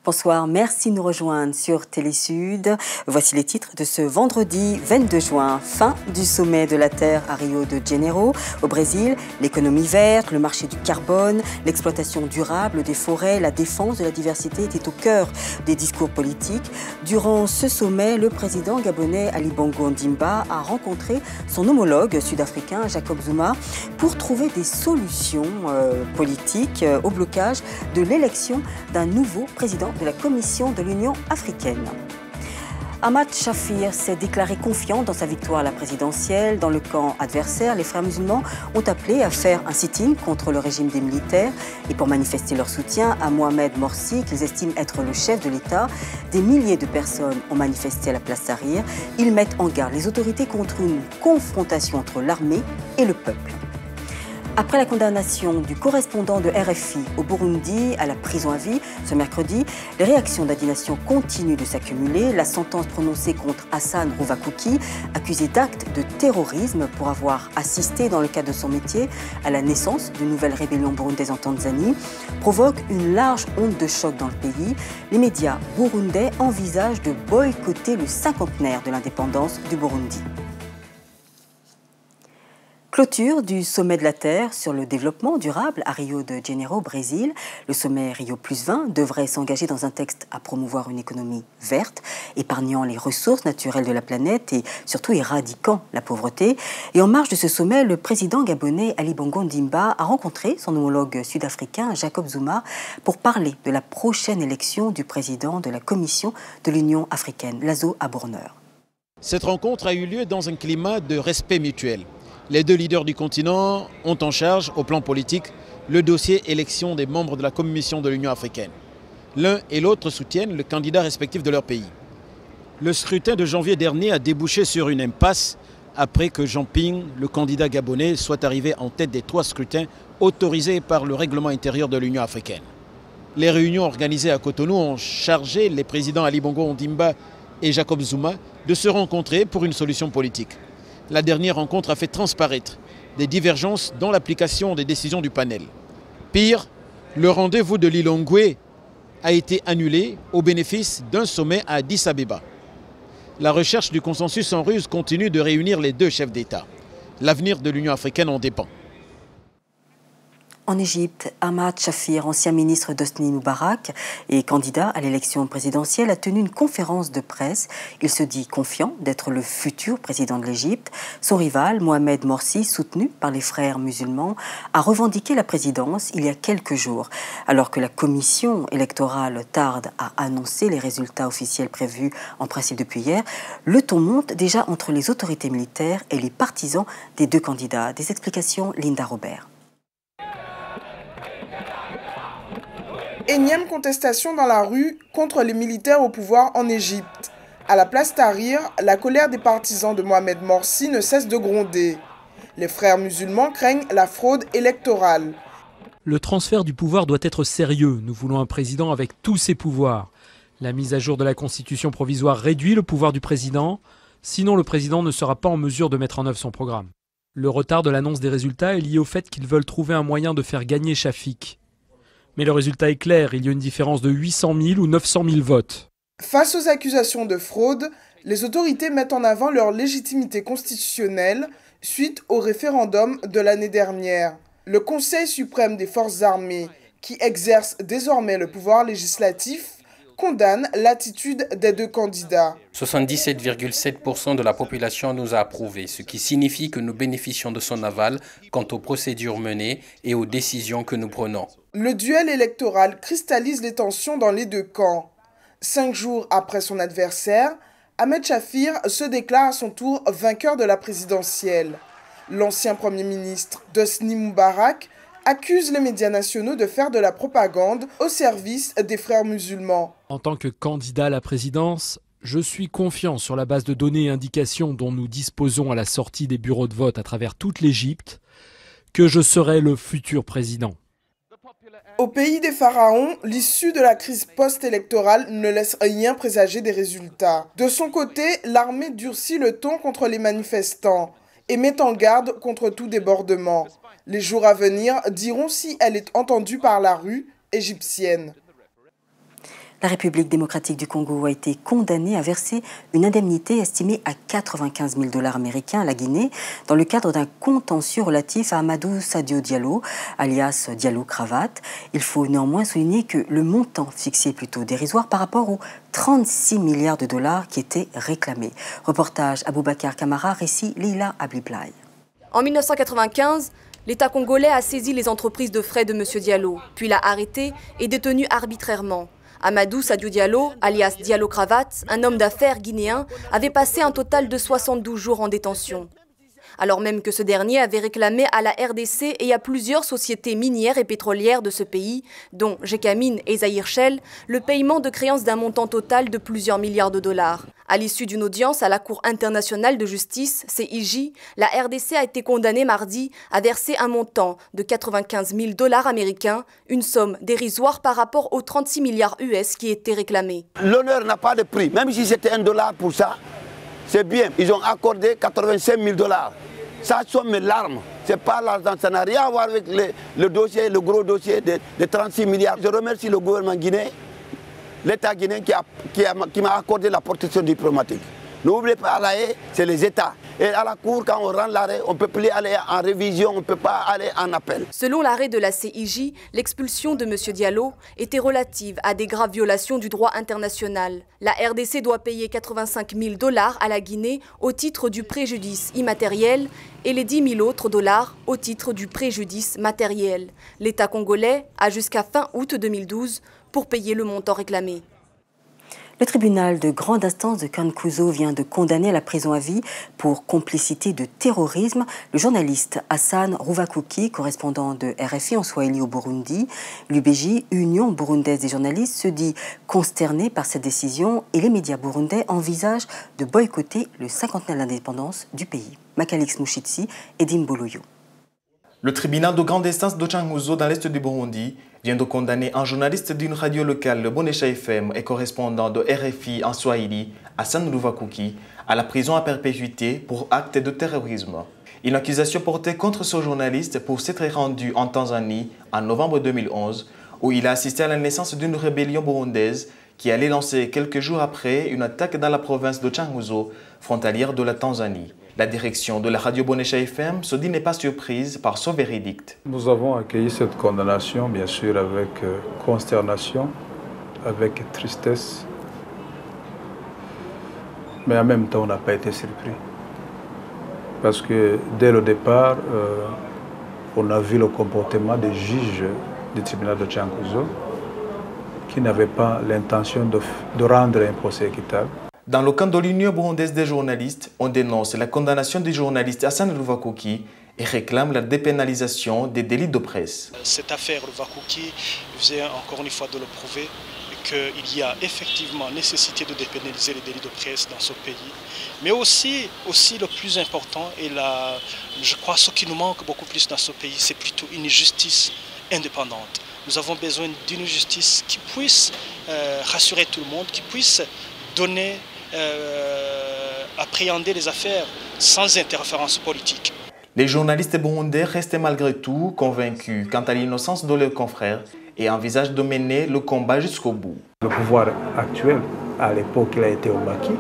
Bonsoir, merci de nous rejoindre sur Télésud. Voici les titres de ce vendredi 22 juin. Fin du sommet de la Terre à Rio de Janeiro. Au Brésil, l'économie verte, le marché du carbone, l'exploitation durable des forêts, la défense de la diversité étaient au cœur des discours politiques. Durant ce sommet, le président gabonais Ali Bongo Ondimba a rencontré son homologue sud-africain Jacob Zuma pour trouver des solutions politiques au blocage de l'élection d'un nouveau président de la Commission de l'Union africaine. Ahmad Shafir s'est déclaré confiant dans sa victoire à la présidentielle. Dans le camp adversaire, les frères musulmans ont appelé à faire un sit-in contre le régime des militaires et pour manifester leur soutien à Mohamed Morsi, qu'ils estiment être le chef de l'État. Des milliers de personnes ont manifesté à la place Tahrir. Ils mettent en garde les autorités contre une confrontation entre l'armée et le peuple. Après la condamnation du correspondant de RFI au Burundi à la prison à vie ce mercredi, les réactions d'indignation continuent de s'accumuler. La sentence prononcée contre Hassan Ruvakuki, accusé d'actes de terrorisme pour avoir assisté dans le cadre de son métier à la naissance d'une nouvelle rébellion burundaise en Tanzanie, provoque une large onde de choc dans le pays. Les médias burundais envisagent de boycotter le cinquantenaire de l'indépendance du Burundi. Clôture du sommet de la Terre sur le développement durable à Rio de Janeiro, Brésil. Le sommet Rio+20 devrait s'engager dans un texte à promouvoir une économie verte, épargnant les ressources naturelles de la planète et surtout éradiquant la pauvreté. Et en marge de ce sommet, le président gabonais Ali Bongo Ondimba a rencontré son homologue sud-africain Jacob Zuma pour parler de la prochaine élection du président de la Commission de l'Union africaine, Lazo Aborneur. Cette rencontre a eu lieu dans un climat de respect mutuel. Les deux leaders du continent ont en charge, au plan politique, le dossier élection des membres de la Commission de l'Union africaine. L'un et l'autre soutiennent le candidat respectif de leur pays. Le scrutin de janvier dernier a débouché sur une impasse après que Jean Ping, le candidat gabonais, soit arrivé en tête des 3 scrutins autorisés par le règlement intérieur de l'Union africaine. Les réunions organisées à Cotonou ont chargé les présidents Ali Bongo Ondimba et Jacob Zuma de se rencontrer pour une solution politique. La dernière rencontre a fait transparaître des divergences dans l'application des décisions du panel. Pire, le rendez-vous de Lilongwe a été annulé au bénéfice d'un sommet à Addis Abeba. La recherche du consensus en ruse continue de réunir les deux chefs d'État. L'avenir de l'Union africaine en dépend. En Égypte, Ahmad Shafir, ancien ministre d'Hosni Moubarak et candidat à l'élection présidentielle, a tenu une conférence de presse. Il se dit confiant d'être le futur président de l'Égypte. Son rival, Mohamed Morsi, soutenu par les frères musulmans, a revendiqué la présidence il y a quelques jours. Alors que la commission électorale tarde à annoncer les résultats officiels prévus en principe depuis hier, le ton monte déjà entre les autorités militaires et les partisans des deux candidats. Des explications, Linda Robert. Énième contestation dans la rue contre les militaires au pouvoir en Égypte. À la place Tahrir, la colère des partisans de Mohamed Morsi ne cesse de gronder. Les frères musulmans craignent la fraude électorale. Le transfert du pouvoir doit être sérieux. Nous voulons un président avec tous ses pouvoirs. La mise à jour de la constitution provisoire réduit le pouvoir du président. Sinon, le président ne sera pas en mesure de mettre en œuvre son programme. Le retard de l'annonce des résultats est lié au fait qu'ils veulent trouver un moyen de faire gagner Shafik. Mais le résultat est clair, il y a une différence de 800 000 ou 900 000 votes. Face aux accusations de fraude, les autorités mettent en avant leur légitimité constitutionnelle suite au référendum de l'année dernière. Le Conseil suprême des forces armées, qui exerce désormais le pouvoir législatif, condamne l'attitude des deux candidats. 77,7% de la population nous a approuvés, ce qui signifie que nous bénéficions de son aval quant aux procédures menées et aux décisions que nous prenons. Le duel électoral cristallise les tensions dans les deux camps. 5 jours après son adversaire, Ahmed Shafir se déclare à son tour vainqueur de la présidentielle. L'ancien Premier ministre d'Hosni Moubarak accuse les médias nationaux de faire de la propagande au service des frères musulmans. En tant que candidat à la présidence, je suis confiant sur la base de données et indications dont nous disposons à la sortie des bureaux de vote à travers toute l'Égypte, que je serai le futur président. Au pays des pharaons, l'issue de la crise post-électorale ne laisse rien présager des résultats. De son côté, l'armée durcit le ton contre les manifestants et met en garde contre tout débordement. Les jours à venir diront si elle est entendue par la rue égyptienne. La République démocratique du Congo a été condamnée à verser une indemnité estimée à 95 000 $ américains à la Guinée dans le cadre d'un contentieux relatif à Amadou Sadio Diallo, alias Diallo Cravate. Il faut néanmoins souligner que le montant fixé est plutôt dérisoire par rapport aux 36 milliards de dollars qui étaient réclamés. Reportage Aboubacar Kamara, récit Leila Abliblay. En 1995, l'État congolais a saisi les entreprises de frais de M. Diallo, puis l'a arrêté et détenu arbitrairement. Amadou Sadio Diallo, alias Diallo Cravate, un homme d'affaires guinéen, avait passé un total de 72 jours en détention. Alors même que ce dernier avait réclamé à la RDC et à plusieurs sociétés minières et pétrolières de ce pays, dont Gécamine et Zaïre Shell, le paiement de créances d'un montant total de plusieurs milliards de dollars. À l'issue d'une audience à la Cour internationale de justice, CIJ, la RDC a été condamnée mardi à verser un montant de 95 000 $ américains, une somme dérisoire par rapport aux 36 milliards US qui étaient réclamés. L'honneur n'a pas de prix, même si c'était $1 pour ça, c'est bien. Ils ont accordé 85 000 $. Ça sont mes larmes. C'est pas l'argent, ça n'a rien à voir avec le dossier, le gros dossier de 36 milliards. Je remercie le gouvernement guinéen, l'État guinéen qui m'a accordé la protection diplomatique. N'oubliez pas, à la haie, c'est les États. Et à la Cour, quand on rend l'arrêt, on ne peut plus aller en révision, on ne peut pas aller en appel. Selon l'arrêt de la CIJ, l'expulsion de M. Diallo était relative à des graves violations du droit international. La RDC doit payer 85 000 $ à la Guinée au titre du préjudice immatériel et les 10 000 autres dollars au titre du préjudice matériel. L'État congolais a jusqu'à fin août 2012 pour payer le montant réclamé. Le tribunal de grande instance de Cankuzo vient de condamner à la prison à vie pour complicité de terrorisme le journaliste Hassan Ruvakuki, correspondant de RFI en Swahili au Burundi. L'UBJ, Union burundaise des journalistes, se dit consterné par cette décision et les médias burundais envisagent de boycotter le 50e d'indépendance du pays. Makalix Mouchitsi et Dimboloyo. Le tribunal de grande instance de Cankuzo dans l'est du Burundi vient de condamner un journaliste d'une radio locale, le Bonesha FM, et correspondant de RFI en Swahili, Hassan Ruvakuki, à la prison à perpétuité pour acte de terrorisme. Une accusation portée contre ce journaliste pour s'être rendu en Tanzanie en novembre 2011, où il a assisté à la naissance d'une rébellion burundaise qui allait lancer quelques jours après une attaque dans la province de Cankuzo, frontalière de la Tanzanie. La direction de la radio Bonesha FM se dit n'est pas surprise par ce verdict. Nous avons accueilli cette condamnation, bien sûr, avec consternation, avec tristesse. Mais en même temps, on n'a pas été surpris. Parce que dès le départ, on a vu le comportement des juges du tribunal de Cankuzo qui n'avaient pas l'intention de rendre un procès équitable. Dans le camp de l'Union burundaise des journalistes, on dénonce la condamnation du journaliste Hassan Ruvakuki et réclame la dépénalisation des délits de presse. Cette affaire Ruvakuki vient encore une fois de le prouver qu'il y a effectivement nécessité de dépénaliser les délits de presse dans ce pays. Mais aussi le plus important, et je crois ce qui nous manque beaucoup plus dans ce pays, c'est plutôt une justice indépendante. Nous avons besoin d'une justice qui puisse rassurer tout le monde, qui puisse donner, appréhender les affaires sans interférence politique. Les journalistes burundais restent malgré tout convaincus quant à l'innocence de leurs confrères et envisagent de mener le combat jusqu'au bout. Le pouvoir actuel, à l'époque il a été au maquis,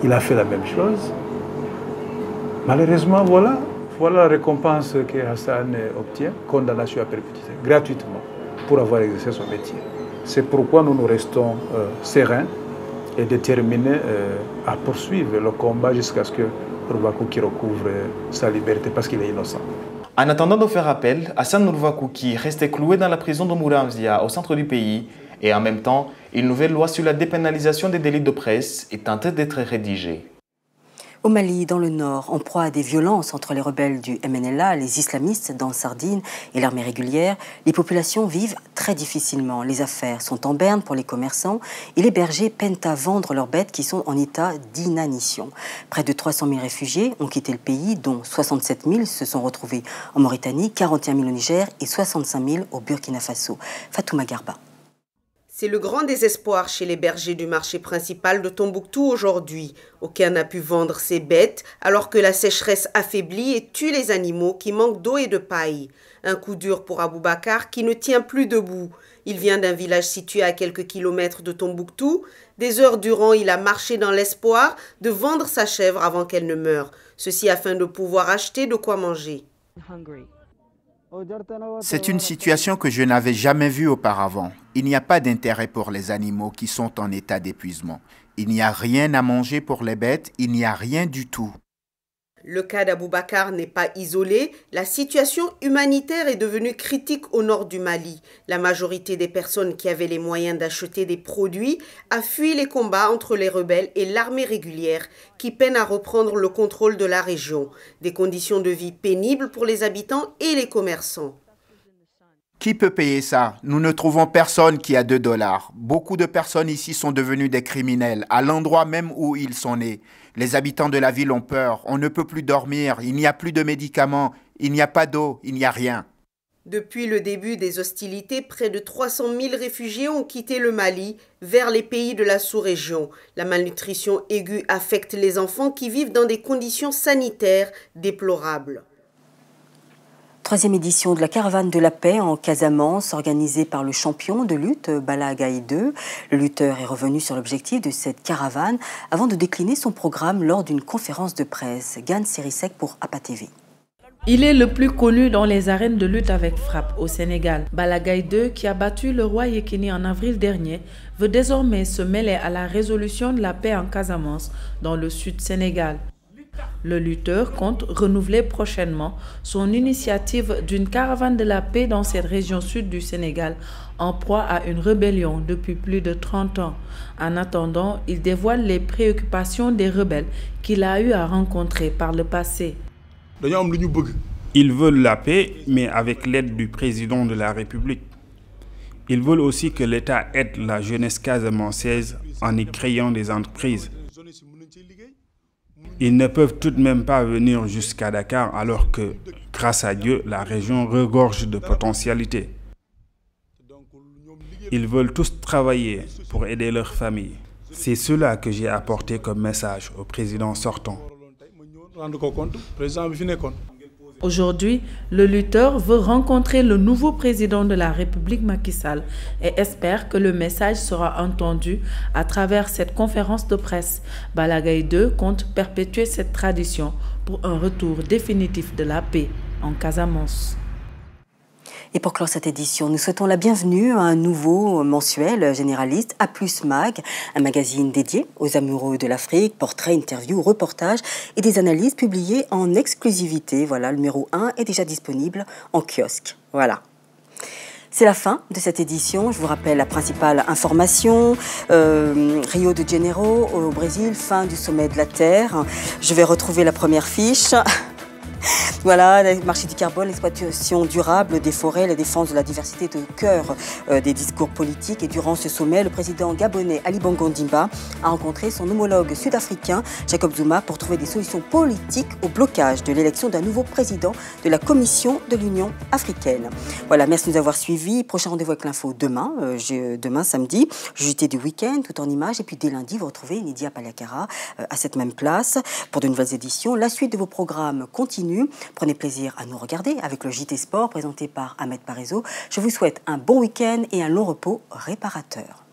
il a fait la même chose. Malheureusement, voilà la récompense que Hassan obtient, condamnation à perpétuité, gratuitement, pour avoir exercé son métier. C'est pourquoi nous restons sereins et déterminés à poursuivre le combat jusqu'à ce que Ruvakuki recouvre sa liberté parce qu'il est innocent. En attendant de faire appel, Hassan Ruvakuki restait cloué dans la prison de Muramvya au centre du pays et en même temps, une nouvelle loi sur la dépénalisation des délits de presse est en train d'être rédigée. Au Mali, dans le nord, en proie à des violences entre les rebelles du MNLA, les islamistes dans Sardine et l'armée régulière, les populations vivent très difficilement. Les affaires sont en berne pour les commerçants et les bergers peinent à vendre leurs bêtes qui sont en état d'inanition. Près de 300 000 réfugiés ont quitté le pays, dont 67 000 se sont retrouvés en Mauritanie, 41 000 au Niger et 65 000 au Burkina Faso. Fatouma Garba. C'est le grand désespoir chez les bergers du marché principal de Tombouctou aujourd'hui. Aucun n'a pu vendre ses bêtes alors que la sécheresse affaiblit et tue les animaux qui manquent d'eau et de paille. Un coup dur pour Aboubacar qui ne tient plus debout. Il vient d'un village situé à quelques kilomètres de Tombouctou. Des heures durant, il a marché dans l'espoir de vendre sa chèvre avant qu'elle ne meure. Ceci afin de pouvoir acheter de quoi manger. C'est une situation que je n'avais jamais vue auparavant. Il n'y a pas d'intérêt pour les animaux qui sont en état d'épuisement. Il n'y a rien à manger pour les bêtes, il n'y a rien du tout. Le cas d'Aboubacar n'est pas isolé. La situation humanitaire est devenue critique au nord du Mali. La majorité des personnes qui avaient les moyens d'acheter des produits a fui les combats entre les rebelles et l'armée régulière qui peinent à reprendre le contrôle de la région. Des conditions de vie pénibles pour les habitants et les commerçants. Qui peut payer ça? Nous ne trouvons personne qui a 2 $. Beaucoup de personnes ici sont devenues des criminels, à l'endroit même où ils sont nés. Les habitants de la ville ont peur, on ne peut plus dormir, il n'y a plus de médicaments, il n'y a pas d'eau, il n'y a rien. Depuis le début des hostilités, près de 300 000 réfugiés ont quitté le Mali vers les pays de la sous-région. La malnutrition aiguë affecte les enfants qui vivent dans des conditions sanitaires déplorables. 3e édition de la Caravane de la Paix en Casamance, organisée par le champion de lutte Bala Gaye 2. Le lutteur est revenu sur l'objectif de cette caravane avant de décliner son programme lors d'une conférence de presse. Gan Sirisek pour APA TV. Il est le plus connu dans les arènes de lutte avec frappe au Sénégal. Bala Gaye 2, qui a battu le roi Yékini en avril dernier, veut désormais se mêler à la résolution de la paix en Casamance, dans le sud Sénégal. Le lutteur compte renouveler prochainement son initiative d'une caravane de la paix dans cette région sud du Sénégal, en proie à une rébellion depuis plus de 30 ans. En attendant, il dévoile les préoccupations des rebelles qu'il a eu à rencontrer par le passé. Ils veulent la paix, mais avec l'aide du président de la République. Ils veulent aussi que l'État aide la jeunesse casamançaise en y créant des entreprises. Ils ne peuvent tout de même pas venir jusqu'à Dakar alors que, grâce à Dieu, la région regorge de potentialités. Ils veulent tous travailler pour aider leurs familles. C'est cela que j'ai apporté comme message au président sortant. Aujourd'hui, le lutteur veut rencontrer le nouveau président de la République Macky Sall et espère que le message sera entendu à travers cette conférence de presse. Bala Gaye 2 compte perpétuer cette tradition pour un retour définitif de la paix en Casamance. Et pour clore cette édition, nous souhaitons la bienvenue à un nouveau mensuel généraliste, A+ Mag, un magazine dédié aux amoureux de l'Afrique, portraits, interviews, reportages et des analyses publiées en exclusivité. Voilà, le numéro 1 est déjà disponible en kiosque. Voilà. C'est la fin de cette édition. Je vous rappelle la principale information. Rio de Janeiro, au Brésil, fin du sommet de la Terre. Je vais retrouver la première fiche. Voilà, le marché du carbone, l'exploitation durable des forêts, la défense de la diversité de cœur des discours politiques. Et durant ce sommet, le président gabonais Ali Bongo Ondimba a rencontré son homologue sud-africain Jacob Zuma pour trouver des solutions politiques au blocage de l'élection d'un nouveau président de la Commission de l'Union africaine. Voilà, merci de nous avoir suivis. Prochain rendez-vous avec l'info demain, demain samedi, JT du week-end, tout en images. Et puis dès lundi, vous retrouvez Nidia Paliakara à cette même place pour de nouvelles éditions. La suite de vos programmes continue. Prenez plaisir à nous regarder avec le JT Sport présenté par Ahmed Parezo. Je vous souhaite un bon week-end et un long repos réparateur.